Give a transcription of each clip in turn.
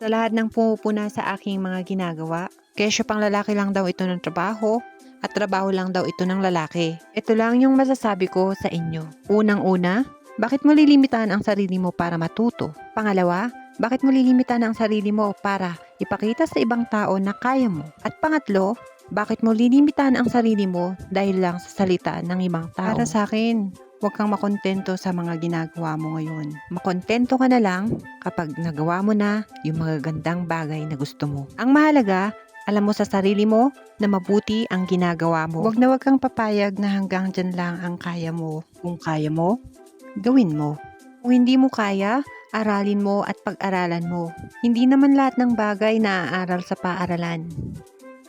Sa lahat ng pumupuna sa aking mga ginagawa, kesyo pang lalaki lang daw ito ng trabaho at trabaho lang daw ito ng lalaki. Ito lang yung masasabi ko sa inyo. Unang-una, bakit mo lilimitahan ang sarili mo para matuto? Pangalawa, bakit mo lilimitahan ang sarili mo para ipakita sa ibang tao na kaya mo? At pangatlo, bakit mo lilimitahan ang sarili mo dahil lang sa salita ng ibang tao? Para sa akin, huwag kang makontento sa mga ginagawa mo ngayon. Makontento ka na lang kapag nagawa mo na yung mga gandang bagay na gusto mo. Ang mahalaga, alam mo sa sarili mo na mabuti ang ginagawa mo. Huwag na huwag kang papayag na hanggang dyan lang ang kaya mo. Kung kaya mo, gawin mo. Kung hindi mo kaya, aralin mo at pag-aralan mo. Hindi naman lahat ng bagay naaaral sa paaralan.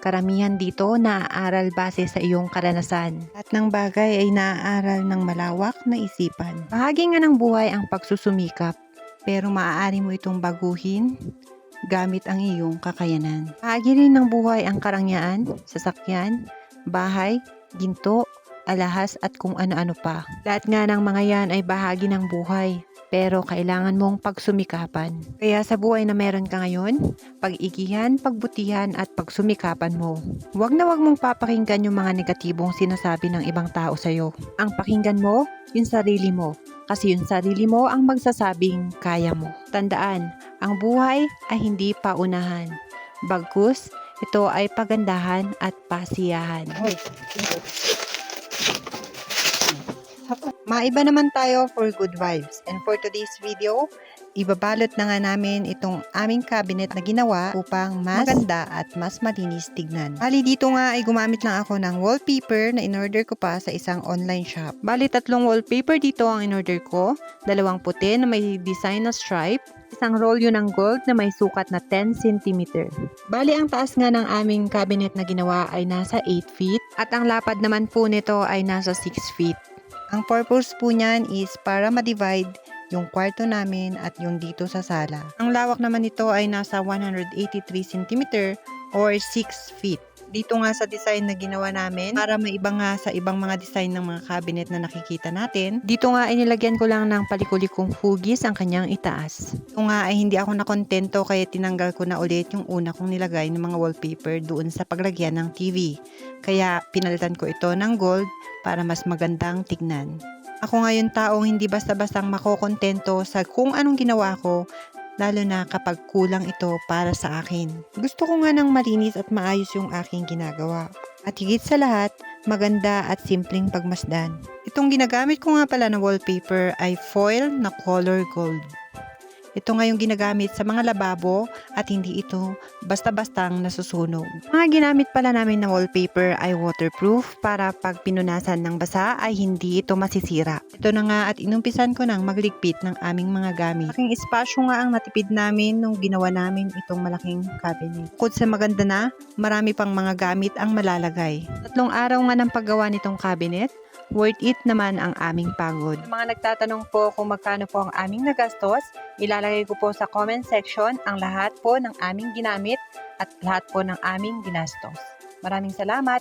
Karamihan dito naaaral base sa iyong karanasan. At ng bagay ay naaaral ng malawak na isipan. Bahagi nga ng buhay ang pagsusumikap, pero maaari mo itong baguhin gamit ang iyong kakayanan. Bahagi rin ng buhay ang karangyaan, sasakyan, bahay, ginto, alahas at kung ano-ano pa. Lahat nga ng mga yan ay bahagi ng buhay, pero kailangan mong pagsumikapan. Kaya sa buhay na meron ka ngayon, pag-igihan, pagbutihan at pagsumikapan mo. Huwag na huwag mong papakinggan yung mga negatibong sinasabi ng ibang tao sa'yo. Ang pakinggan mo, yung sarili mo. Kasi yung sarili mo ang magsasabing kaya mo. Tandaan, ang buhay ay hindi paunahan. Bagkus, ito ay pagandahan at pasiyahan. Maiba naman tayo for good vibes. And for today's video, ibabalot na nga namin itong aming cabinet na ginawa upang mas maganda at mas malinis tignan. Bali dito nga ay gumamit lang ako ng wallpaper na in-order ko pa sa isang online shop. Bali 3 wallpaper dito ang in-order ko. 2 puti na may design na stripe. Isang rolyo ng gold na may sukat na 10 cm. Bali ang taas nga ng aming cabinet na ginawa ay nasa 8 feet at ang lapad naman po nito ay nasa 6 feet. Ang purpose po niyan is para ma-divide yung kwarto namin at yung dito sa sala. Ang lawak naman nito ay nasa 183 cm or 6 feet. Dito nga sa design na ginawa namin, para maiba nga sa ibang mga design ng mga cabinet na nakikita natin, dito nga ay nilagyan ko lang ng palikulikong hugis ang kanyang itaas. Ito nga ay hindi ako nakontento kaya tinanggal ko na ulit yung una kong nilagay ng mga wallpaper doon sa paglagyan ng TV. Kaya pinalitan ko ito ng gold para mas magandang tignan. Ako ngayon taong hindi basta-bastang makokontento sa kung anong ginawa ko, lalo na kapag kulang ito para sa akin. Gusto ko nga ng malinis at maayos yung aking ginagawa. At higit sa lahat, maganda at simpleng pagmasdan. Itong ginagamit ko nga pala na wallpaper ay foil na color gold. Ito nga yung ginagamit sa mga lababo at hindi ito basta-bastang nasusunog. Mga ginamit pala namin na wallpaper ay waterproof para pag pinunasan ng basa ay hindi ito masisira. Ito na nga at inumpisan ko nang magligpit ng aming mga gamit. Malaking espasyo nga ang natipid namin nung ginawa namin itong malaking cabinet. Bukod sa maganda na, marami pang mga gamit ang malalagay. 3 araw nga ng paggawa nitong cabinet. Worth it naman ang aming pagod. Sa mga nagtatanong po kung magkano po ang aming nagastos, ilalagay ko po sa comment section ang lahat po ng aming ginamit at lahat po ng aming ginastos. Maraming salamat!